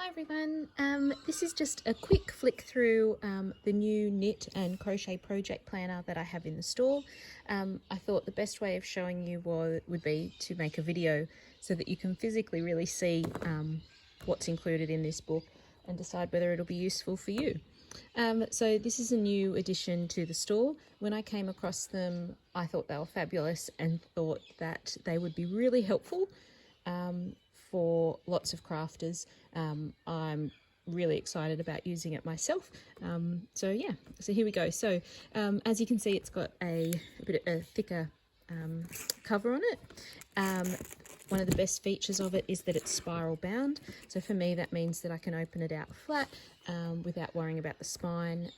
Hi everyone, this is just a quick flick through the new Knit and Crochet Project Planner that I have in the store. I thought the best way of showing you would be to make a video so that you can physically really see what's included in this book and decide whether it'll be useful for you. So this is a new addition to the store. When I came across them, I thought they were fabulous and thought that they would be really helpful for lots of crafters. I'm really excited about using it myself. So here we go. So as you can see, it's got a bit of a thicker cover on it. One of the best features of it is that it's spiral bound. So for me, that means that I can open it out flat without worrying about the spine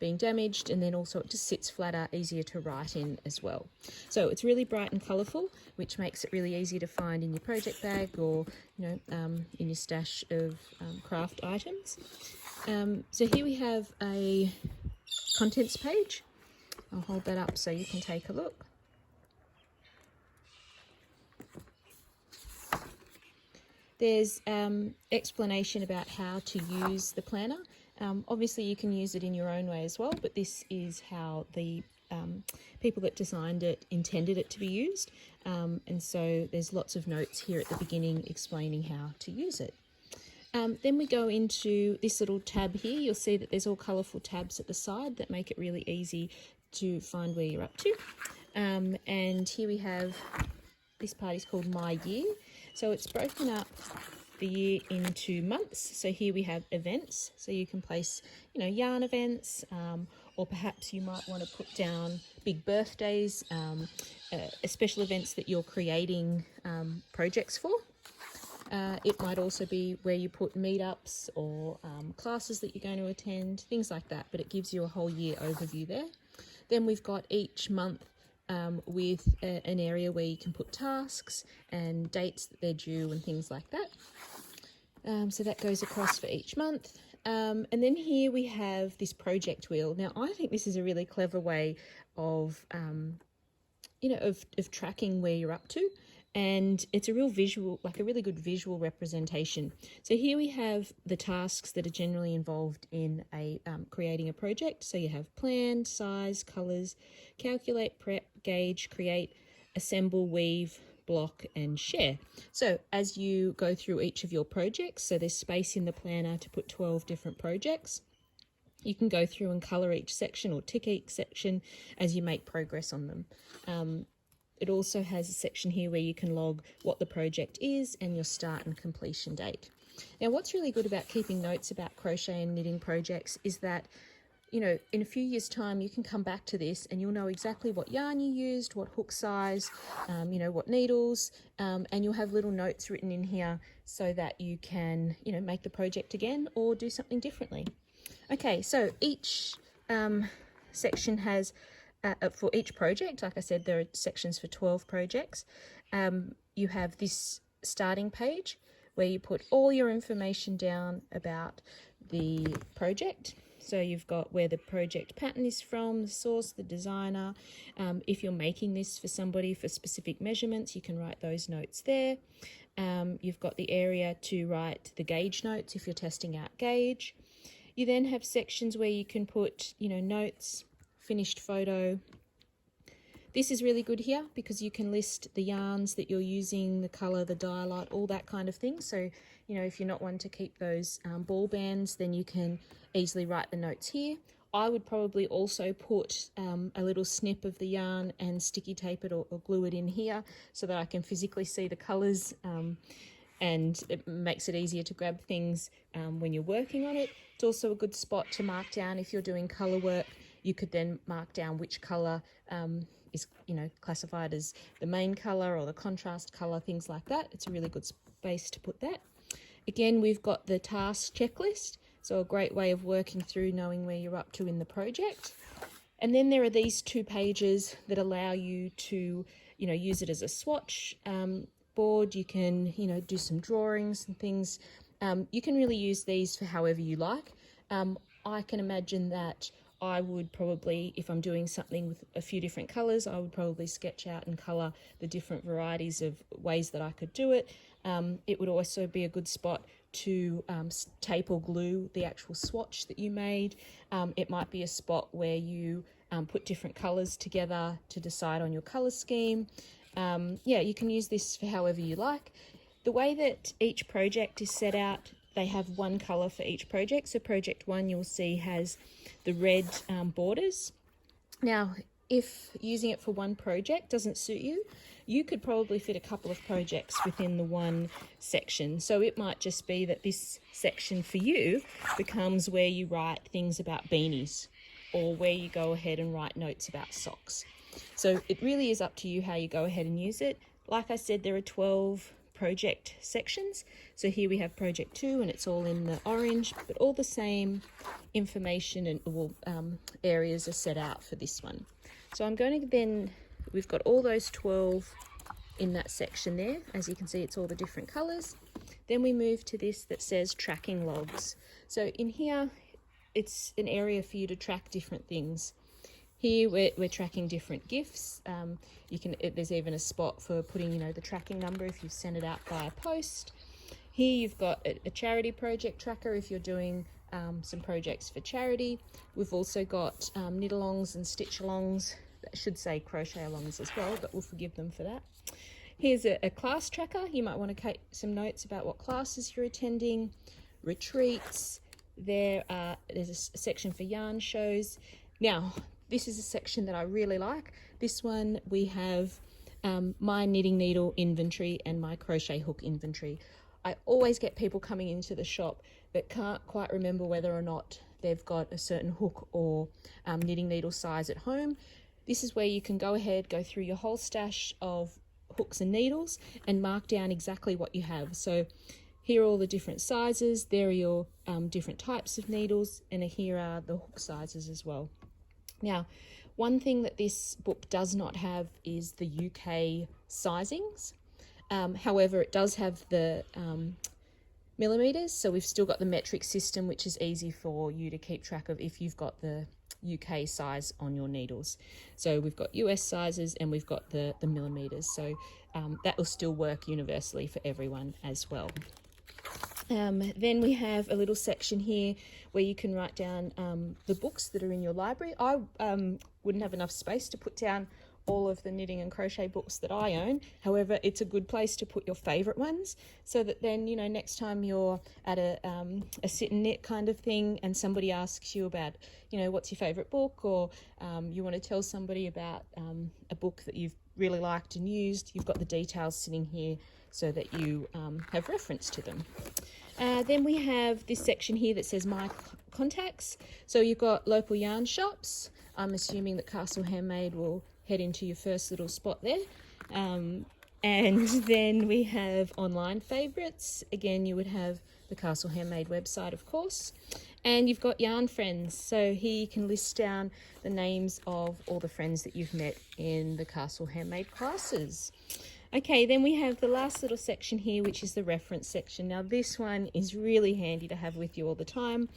being damaged, and then also it just sits flatter, easier to write in as well. So it's really bright and colourful, which makes it really easy to find in your project bag or in your stash of craft items. So here we have a contents page. I'll hold that up so you can take a look. There's explanation about how to use the planner. Obviously you can use it in your own way as well, but this is how the people that designed it intended it to be used. And so there's lots of notes here at the beginning explaining how to use it. Then we go into this little tab here. You'll see that there's all colourful tabs at the side that make it really easy to find where you're up to. And here we have, this part is called My Year. So it's broken up the year into months. So here we have events. So you can place, yarn events, or perhaps you might want to put down big birthdays, special events that you're creating projects for. It might also be where you put meetups or classes that you're going to attend, things like that, but it gives you a whole year overview there. Then we've got each month with an area where you can put tasks and dates that they're due and things like that. So that goes across for each month. And then here we have this project wheel. Now I think this is a really clever way of, of tracking where you're up to. And it's a real visual, like a really good visual representation. So here we have the tasks that are generally involved in creating a project. So you have plan, size, colours, calculate, prep, gauge, create, assemble, weave, block and share. So as you go through each of your projects, so there's space in the planner to put 12 different projects. You can go through and colour each section or tick each section as you make progress on them. It also has a section here where you can log what the project is and your start and completion date. Now, what's really good about keeping notes about crochet and knitting projects is that, in a few years' time, you can come back to this and you'll know exactly what yarn you used, what hook size, what needles, and you'll have little notes written in here so that you can, make the project again or do something differently. Okay, so each section has for each project, like I said, there are sections for 12 projects. You have this starting page where you put all your information down about the project. So you've got where the project pattern is from, the source, the designer. If you're making this for somebody for specific measurements, you can write those notes there. You've got the area to write the gauge notes if you're testing out gauge. You then have sections where you can put, notes, finished photo. This is really good here because you can list the yarns that you're using, the colour, the dye light, all that kind of thing. So, if you're not one to keep those ball bands, then you can easily write the notes here. I would probably also put a little snip of the yarn and sticky tape it or glue it in here so that I can physically see the colours, and it makes it easier to grab things when you're working on it. It's also a good spot to mark down if you're doing colour work. You could then mark down which colour is, classified as the main colour or the contrast colour, things like that. It's a really good space to put that. Again, we've got the task checklist, so a great way of working through knowing where you're up to in the project. And then there are these 2 pages that allow you to, use it as a swatch board. You can, do some drawings and things. You can really use these for however you like. I can imagine that I would probably, if I'm doing something with a few different colours, I would probably sketch out and colour the different varieties of ways that I could do it. It would also be a good spot to tape or glue the actual swatch that you made. It might be a spot where you put different colours together to decide on your colour scheme. Yeah, you can use this for however you like. The way that each project is set out, they have one colour for each project. So project 1 you'll see has the red borders. Now, if using it for one project doesn't suit you, you could probably fit a couple of projects within the one section. So it might just be that this section for you becomes where you write things about beanies, or where you go ahead and write notes about socks. So it really is up to you how you go ahead and use it. Like I said, there are 12 project sections. So here we have project 2 and it's all in the orange, but all the same information and areas are set out for this one. So I'm going to then, we've got all those 12 in that section there. As you can see, it's all the different colors. Then we move to this that says tracking logs. So in here, it's an area for you to track different things. Here we're tracking different gifts. There's even a spot for putting, the tracking number if you've sent it out via post. Here you've got a charity project tracker if you're doing some projects for charity. We've also got knit-alongs and stitch-alongs. I should say crochet-alongs as well, but we'll forgive them for that. Here's a class tracker. You might want to take some notes about what classes you're attending. Retreats. There's a section for yarn shows. Now, this is a section that I really like. This one we have my knitting needle inventory and my crochet hook inventory. I always get people coming into the shop that can't quite remember whether or not they've got a certain hook or knitting needle size at home. This is where you can go ahead, go through your whole stash of hooks and needles and mark down exactly what you have. So here are all the different sizes, there are your different types of needles, and here are the hook sizes as well. Now, one thing that this book does not have is the UK sizings. However, it does have the millimeters, so we've still got the metric system, which is easy for you to keep track of if you've got the UK size on your needles. So we've got US sizes and we've got the millimeters, so that will still work universally for everyone as well. Then we have a little section here where you can write down the books that are in your library. I wouldn't have enough space to put down all of the knitting and crochet books that I own. However, it's a good place to put your favourite ones, so that then, next time you're at a sit and knit kind of thing and somebody asks you about, what's your favourite book, or you want to tell somebody about a book that you've really liked and used, you've got the details sitting here so that you have reference to them. Then we have this section here that says My Contacts. So you've got local yarn shops. I'm assuming that Castle Handmade will head into your first little spot there. And then we have online favourites. Again, you would have the Castle Handmade website, of course. And you've got yarn friends. So here you can list down the names of all the friends that you've met in the Castle Handmade classes. Okay, then we have the last little section here, which is the reference section. Now this one is really handy to have with you all the time.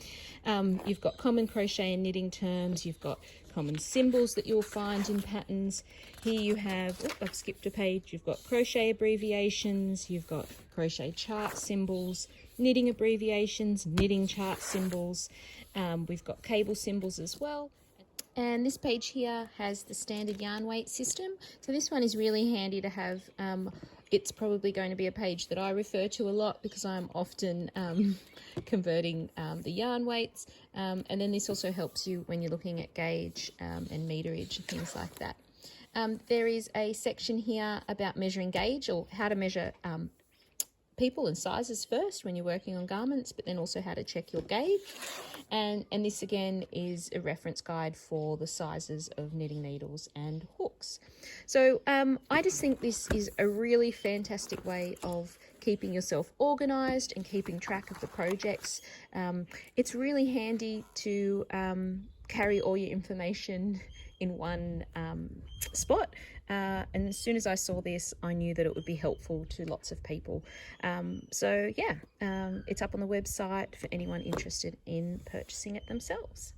You've got common crochet and knitting terms, you've got common symbols that you'll find in patterns. Here you have, I've skipped a page, you've got crochet abbreviations, you've got crochet chart symbols, knitting abbreviations, knitting chart symbols. We've got cable symbols as well. And this page here has the standard yarn weight system. So this one is really handy to have. It's probably going to be a page that I refer to a lot because I'm often converting the yarn weights. And then this also helps you when you're looking at gauge and meterage and things like that. There is a section here about measuring gauge, or how to measure people and sizes first when you're working on garments, but then also how to check your gauge. And this again is a reference guide for the sizes of knitting needles and hooks. So I just think this is a really fantastic way of keeping yourself organized and keeping track of the projects. It's really handy to carry all your information in one spot. And as soon as I saw this, I knew that it would be helpful to lots of people. So yeah, it's up on the website for anyone interested in purchasing it themselves.